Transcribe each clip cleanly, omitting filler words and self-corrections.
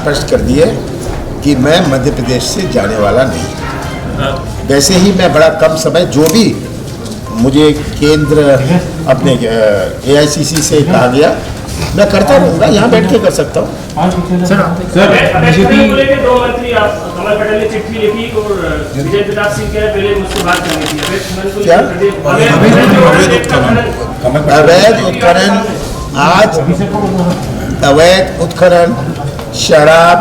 स्पष्ट कर दिए कि मैं मध्य प्रदेश से जाने वाला नहीं। वैसे ही मैं बड़ा कम समय जो भी मुझे केंद्र अपने AICC से कहा गया मैं करता रहूँगा, यहाँ बैठ के कर सकता हूँ। सर बीजेपी बोले कि 2 मंत्री आप कमल पटेल ने चिट्ठी लिखी और विजय प्रताप सिंह कह पहले मुझसे बात करनी थी। क्या अवैध उत्खनन, आज अवैध उत्खनन, शराब,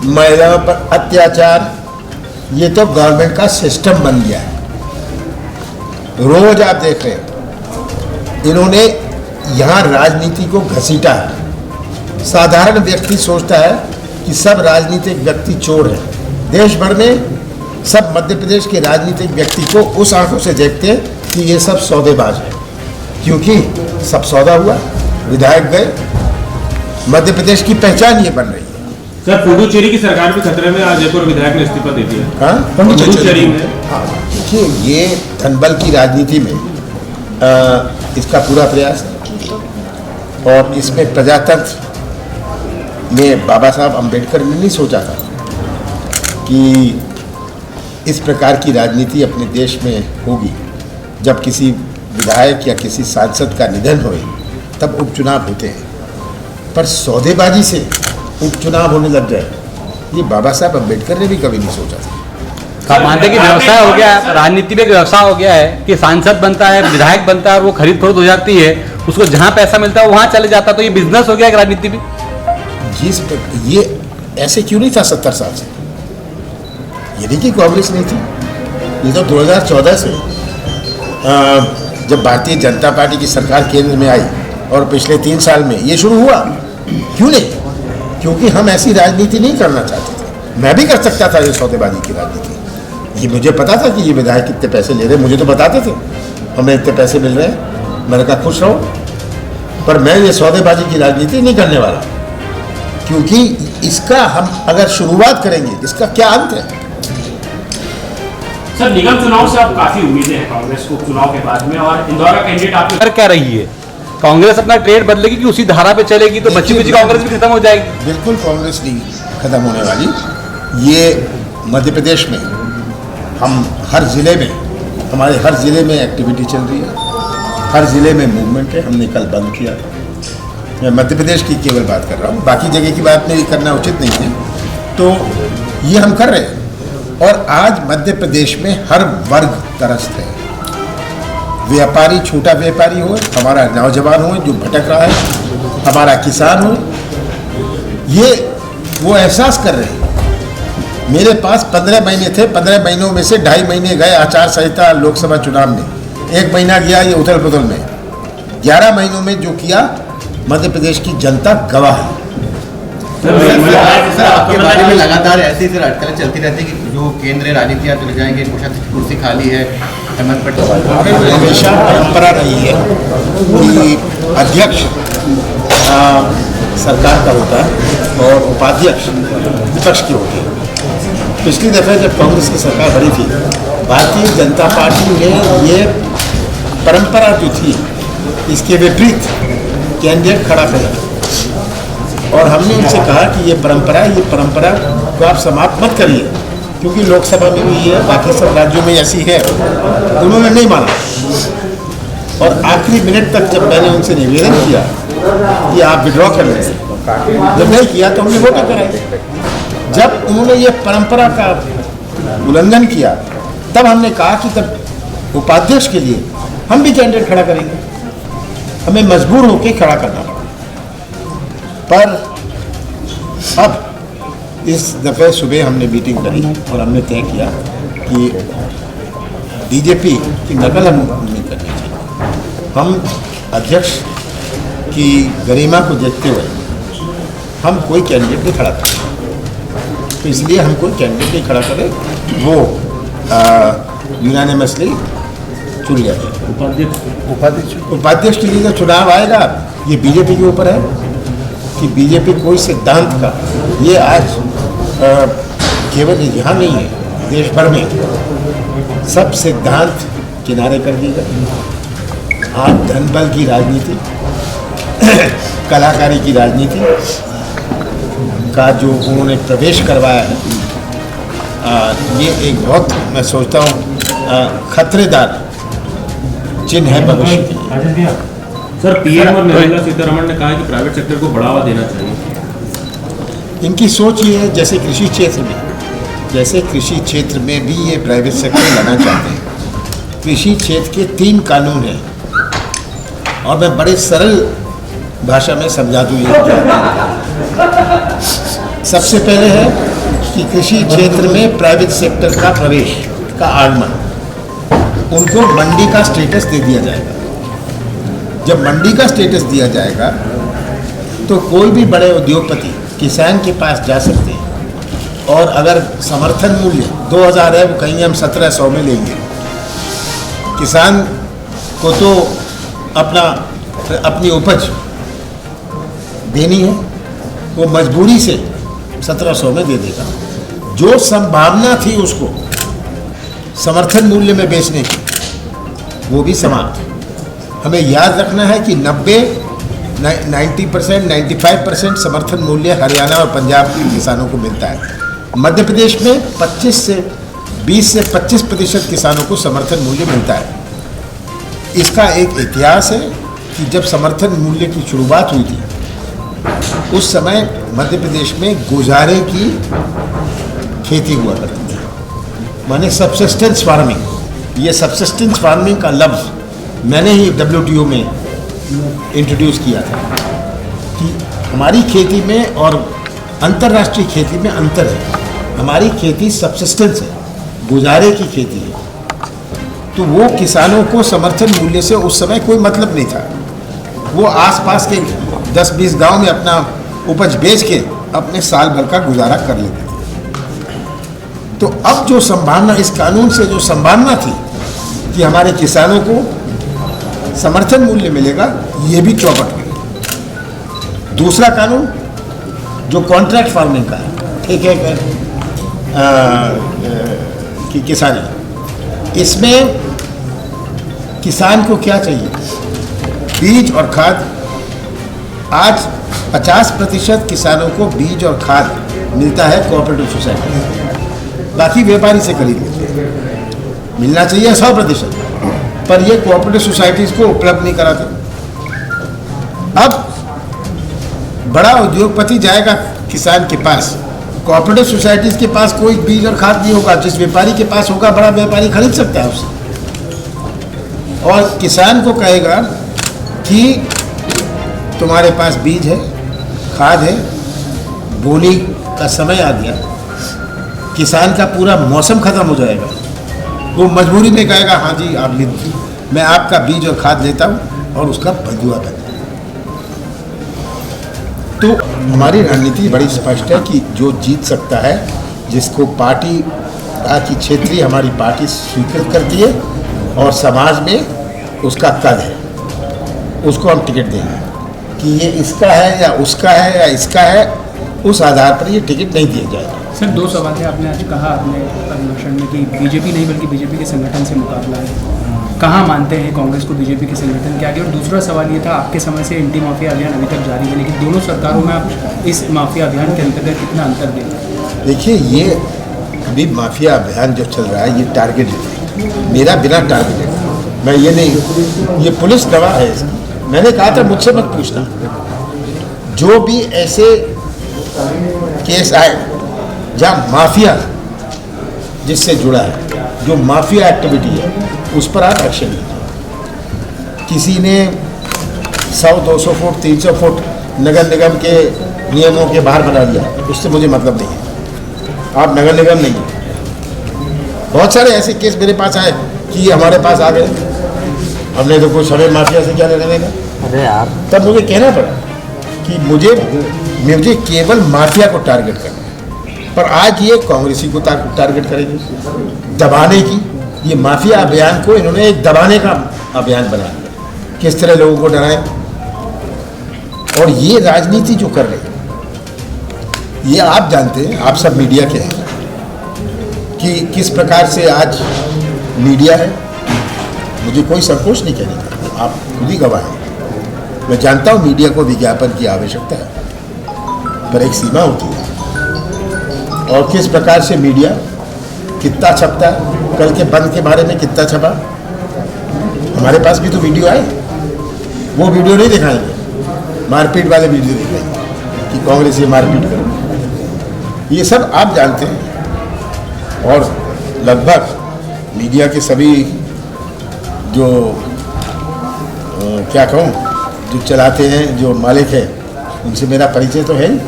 महिलाओं पर अत्याचार, ये तो गवर्नमेंट का सिस्टम बन गया है। रोज आप देख रहे हैं इन्होंने यहाँ राजनीति को घसीटा है। साधारण व्यक्ति सोचता है कि सब राजनीतिक व्यक्ति चोर हैं। देश भर में सब मध्य प्रदेश के राजनीतिक व्यक्ति को उस आंखों से देखते हैं कि ये सब सौदेबाज हैं, क्योंकि सब सौदा हुआ, विधायक गए, मध्य प्रदेश की पहचान ये बन रही है। सर पुडुचेरी की सरकार भी खतरे में, आज जयपुर विधायक ने इस्तीफा दे दिया। हाँ, पुडुचेरी में देखिए ये धनबल की राजनीति में इसका पूरा प्रयास है और इसमें प्रजातंत्र में बाबा साहब अम्बेडकर ने नहीं सोचा था कि इस प्रकार की राजनीति अपने देश में होगी। जब किसी विधायक या किसी सांसद का निधन होए तब उपचुनाव होते हैं, पर सौदेबाजी से उपचुनाव होने लग जाए, ये बाबा साहब अम्बेडकर ने भी कभी नहीं सोचा था। आप मानते हैं कि व्यवसाय हो गया है, राजनीति में एक व्यवसाय हो गया है कि सांसद बनता है, विधायक बनता है और वो खरीद फरोख्त हो जाती है, उसको जहां पैसा मिलता है वहां चले जाता है, तो ये बिजनेस हो गया है राजनीति में। ये ऐसे क्यों नहीं था 70 साल से? ये नहीं कि कांग्रेस नहीं थी, ये तो 2014 से जब भारतीय जनता पार्टी की सरकार केंद्र में आई और पिछले 3 साल में ये शुरू हुआ। क्यों नहीं? क्योंकि हम ऐसी राजनीति नहीं करना चाहते थे। मैं भी कर सकता था ये सौदेबाजी की राजनीति। ये मुझे पता था कि ये विधायक कितने पैसे ले रहे हैं, मुझे तो बताते थे हमें इतने पैसे मिल रहे हैं, मैंने कहा खुश रहो, पर मैं ये सौदेबाजी की राजनीति नहीं करने वाला, क्योंकि इसका हम अगर शुरुआत करेंगे इसका क्या अंत है। सर निगम चुनाव से अब काफी उम्मीदें हैं कांग्रेस को चुनाव के बाद में, और इंदौर का कैंडिडेट आप क्या रही है? कांग्रेस अपना ट्रेड बदलेगी कि उसी धारा पे चलेगी, तो बची बची कांग्रेस भी खत्म हो जाएगी? बिल्कुल कांग्रेस नहीं खत्म होने वाली। ये मध्य प्रदेश में हम हर ज़िले में, हमारे हर ज़िले में एक्टिविटी चल रही है, हर ज़िले में मूवमेंट है। हमने कल बंद किया। मैं मध्य प्रदेश की केवल बात कर रहा हूँ, बाकी जगह की बात मेरी करना उचित नहीं है। तो ये हम कर रहे हैं और आज मध्य प्रदेश में हर वर्ग त्रस्त है। व्यापारी, छोटा व्यापारी हो, हमारा नौजवान हो जो भटक रहा है, हमारा किसान हो, ये वो एहसास कर रहे हैं। मेरे पास 15 महीने थे, 15 महीनों में से 2.5 महीने गए आचार संहिता लोकसभा चुनाव में, 1 महीना गया ये उथल पुथल में। 11 महीनों में जो किया मध्य प्रदेश की जनता गवाह है। सर आपके बारे में लगातार ऐसी अटकलें चलती रहती है कि जो केंद्रीय राजनीति आप चले जाएंगे, कुर्सी खाली है, हेमंत पटेल। हमेशा परंपरा रही है कि अध्यक्ष सरकार का होता है और उपाध्यक्ष विपक्ष की होती है। पिछली दफे जब कांग्रेस की सरकार बनी थी, भारतीय जनता पार्टी ने ये परंपरा जो थी इसके विपरीत कैंडिडेट खड़ा किया और हमने उनसे कहा कि ये परंपरा को आप समाप्त मत करिए, क्योंकि लोकसभा में भी ये बाकी सब राज्यों में ऐसी है। उन्होंने नहीं माना और आखिरी मिनट तक जब मैंने उनसे निवेदन किया कि आप विड्रॉ कर लें, जब नहीं किया तो हमने वोटिंग कराई। जब उन्होंने ये परंपरा का उल्लंघन किया तब हमने कहा कि तब उपाध्यक्ष के लिए हम भी कैंडिडेट खड़ा करेंगे, हमें मजबूर होकर खड़ा करना पड़ा। पर अब इस दफ़े सुबह हमने मीटिंग करी और हमने तय किया कि बीजेपी की नकल हम नहीं करनी चाहिए। हम अध्यक्ष की गरिमा को देखते हुए हम कोई कैंडिडेट नहीं खड़ा करें, तो इसलिए हम कोई कैंडिडेट नहीं खड़ा करें, वो यूनानिमसली चुन गया। उपाध्यक्ष के लिए जो चुनाव आएगा ये बीजेपी के ऊपर है कि बीजेपी कोई सिद्धांत का, ये आज केवल यहाँ नहीं है, देश भर में सब सिद्धांत किनारे कर दिए गए। आज धनबल की राजनीति, कलाकारी की राजनीति, का जो उन्होंने प्रवेश करवाया है, ये एक बहुत, मैं सोचता हूँ, खतरेदार चिन्ह है भविष्य के लिए। सर, पीएम और निर्मला सीतारमण ने कहा है कि प्राइवेट सेक्टर को बढ़ावा देना चाहिए। इनकी सोच ये है, जैसे कृषि क्षेत्र में भी ये प्राइवेट सेक्टर लाना चाहते हैं। कृषि क्षेत्र के 3 कानून हैं और मैं बड़े सरल भाषा में समझा दूँ ये क्या। सबसे पहले है कि कृषि क्षेत्र में प्राइवेट सेक्टर का प्रवेश का आगमन, उनको मंडी का स्टेटस दे दिया जाएगा। जब मंडी का स्टेटस दिया जाएगा तो कोई भी बड़े उद्योगपति किसान के पास जा सकते हैं और अगर समर्थन मूल्य 2000 है, वो कहीं हम 1700 में लेंगे। किसान को तो अपनी उपज देनी है, वो मजबूरी से 1700 में दे देगा। जो संभावना थी उसको समर्थन मूल्य में बेचने की, वो भी समाप्त। हमें याद रखना है कि 90%, 95% समर्थन मूल्य हरियाणा और पंजाब के किसानों को मिलता है। मध्य प्रदेश में 20 से 25% किसानों को समर्थन मूल्य मिलता है। इसका एक इतिहास है कि जब समर्थन मूल्य की शुरुआत हुई थी, उस समय मध्य प्रदेश में गुजारे की खेती हुआ करती थी, माने सबसिस्टेंस फार्मिंग। ये सबसिस्टेंस फार्मिंग का लफ्ज़ मैंने ही WTO में इंट्रोड्यूस किया था कि हमारी खेती में और अंतर्राष्ट्रीय खेती में अंतर है। हमारी खेती सबसिस्टेंस है, गुजारे की खेती है। तो वो किसानों को समर्थन मूल्य से उस समय कोई मतलब नहीं था। वो आसपास के 10-20 गांव में अपना उपज बेच के अपने साल भर का गुजारा कर लेते थे। तो अब जो संभावना, इस कानून से जो संभावना थी कि हमारे किसानों को समर्थन मूल्य मिलेगा, ये भी चौपट गई। दूसरा कानून जो कॉन्ट्रैक्ट फार्मिंग का है, ठेके की किसानी, इसमें किसान को क्या चाहिए? बीज और खाद। आज 50% किसानों को बीज और खाद मिलता है कोऑपरेटिव सोसाइटी से, बाकी व्यापारी से खरीद लेते हैं। मिलना चाहिए 100%, पर ये कोऑपरेटिव सोसाइटीज़ को उपलब्ध नहीं कराते। अब बड़ा उद्योगपति जाएगा किसान के पास, कोऑपरेटिव सोसाइटीज़ के पास कोई बीज और खाद नहीं होगा। जिस व्यापारी के पास होगा, बड़ा व्यापारी खरीद सकता है उससे, और किसान को कहेगा कि तुम्हारे पास बीज है, खाद है, बोनी का समय आ गया, किसान का पूरा मौसम खत्म हो जाएगा। वो मजबूरी में कहेगा हाँ जी आप लीजिए, मैं आपका बीज और खाद लेता हूँ और उसका बंधुआ करता हूँ। तो हमारी रणनीति बड़ी स्पष्ट है कि जो जीत सकता है, जिसको पार्टी की क्षेत्रीय हमारी पार्टी स्वीकृत करती है और समाज में उसका कद है, उसको हम टिकट देंगे। कि ये इसका है या उसका है या इसका है, उस आधार पर ये टिकट नहीं दिया जाएगा। सर, 2 सवाल है। आपने आज कहा अपने भाषण में कि बीजेपी नहीं बल्कि बीजेपी के संगठन से मुकाबला है। कहाँ मानते हैं कांग्रेस को बीजेपी के संगठन के आगे? और दूसरा सवाल ये था, आपके समय से एंटी माफिया अभियान अभी तक जारी है, लेकिन दोनों सरकारों में आप इस माफिया अभियान के अंतर्गत कितना अंतर देंगे? देखिए, ये अभी माफिया अभियान जो चल रहा है, ये टारगेट है मेरा, बिना टारगेट मैं ये नहीं, ये पुलिस गवाह है इसकी। मैंने कहा था मुझसे मत पूछना, जो भी ऐसे केस आए जहाँ माफिया जिससे जुड़ा है, जो माफिया एक्टिविटी है, उस पर आप एक्शन लीजिए। किसी ने 100-200 फुट 300 फुट नगर निगम के नियमों के बाहर बना दिया, उससे मुझे मतलब नहीं है। आप नगर निगम नहीं है। बहुत सारे ऐसे केस मेरे पास आए कि ये हमारे पास आ गए, हमने तो कुछ हमें माफिया से क्या लेना देना। अरे यार, तब मुझे कहना पड़ा कि मुझे केवल माफिया को टारगेट करना है, पर आज ये कांग्रेसी को टारगेट करेंगे, दबाने की। ये माफिया अभियान को इन्होंने एक दबाने का अभियान बना दिया, किस तरह लोगों को डराएं। और ये राजनीति जो कर रहे हैं, ये आप जानते हैं, आप सब मीडिया के हैं, कि किस प्रकार से आज मीडिया है। मुझे कोई संकोच नहीं कहने का, आप खुद ही गवाह हैं। मैं जानता हूँ मीडिया को विज्ञापन की आवश्यकता है, पर एक सीमा होती है। और किस प्रकार से मीडिया कितना छपता है। कल के बंद के बारे में कितना छपा, हमारे पास भी तो वीडियो आए, वो वीडियो नहीं दिखाएंगे, मारपीट वाले वीडियो दिखाएंगे कि कांग्रेस ये मारपीट करो, ये सब आप जानते हैं। और लगभग मीडिया के सभी जो क्या कहूँ, जो चलाते हैं, जो मालिक है, उनसे मेरा परिचय तो है ही,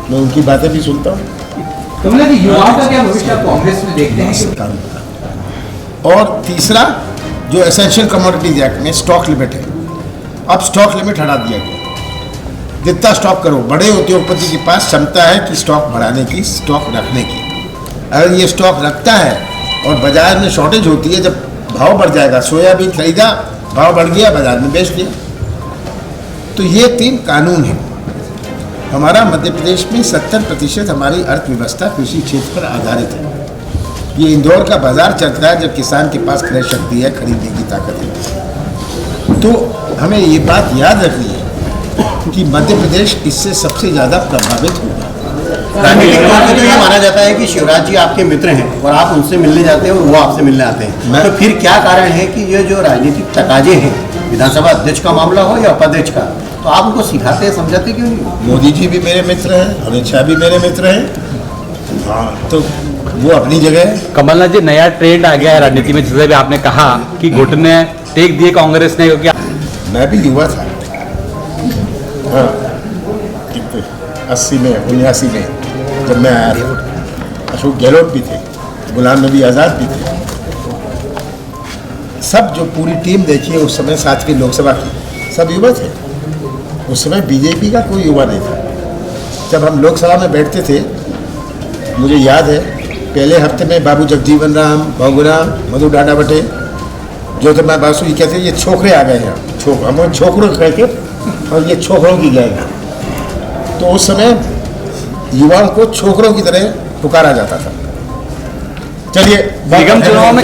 मैं उनकी बातें भी सुनता हूँ। युवाओं का क्या भविष्य कांग्रेस में देखते हैं? और तीसरा, जो एसेंशियल कमोडिटीज एक्ट में स्टॉक लिमिट है, अब स्टॉक लिमिट हटा दिया गया। जितना स्टॉक करो, बड़े उद्योगपति के पास क्षमता है कि स्टॉक बढ़ाने की, स्टॉक रखने की। अगर ये स्टॉक रखता है और बाजार में शॉर्टेज होती है, जब भाव बढ़ जाएगा, सोयाबीन खरीदा, भाव बढ़ गया, बाजार में बेच दिया। तो ये 3 कानून हैं। हमारा मध्य प्रदेश में 70% हमारी अर्थव्यवस्था कृषि क्षेत्र पर आधारित है। ये इंदौर का बाजार चलता है जब किसान के पास क्रय शक्ति है, खरीदने की ताकत है। तो हमें ये बात याद रखनी है कि मध्य प्रदेश इससे सबसे ज़्यादा प्रभावित होगा। राजनीतिक तौर पे तो ये माना जाता है कि शिवराज जी आपके मित्र हैं और आप उनसे मिलने जाते हैं और वो आपसे मिलने आते हैं, तो फिर क्या कारण है कि ये जो राजनीतिक तकाजे हैं, विधानसभा अध्यक्ष का मामला हो या उपाध्यक्ष का, तो आप उनको सिखाते हैं, समझाते क्यों नहीं? मोदी जी भी मेरे मित्र हैं, अमित शाह भी मेरे मित्र हैं। हाँ, तो वो अपनी जगह है। कमलनाथ जी, नया ट्रेंड आ गया है राजनीति में, जिसे भी आपने कहा कि घुटने टेक दिए कांग्रेस ने, क्योंकि मैं भी युवा था, हाँ, 80 में 79 में जब मैं आया था। अशोक गहलोत भी थे, गुलाम नबी आज़ाद भी थे, सब जो पूरी टीम देखी है उस समय 7वीं लोकसभा की, सब युवा थे। उस समय बीजेपी का कोई युवा नहीं था। जब हम लोकसभा में बैठते थे, मुझे याद है, पहले हफ्ते में बाबू जगजीवन राम, बाबूराम, मधु डाडावटे, ज्योतिर्मय बासु, ये कहते ये छोकरे आ गए हैं, हम छोकरों कहते, और ये छोकरों की गैंग है। तो उस समय युवाओं को छोकरों की तरह पुकारा जाता था। चलिए, निगम चुनाव में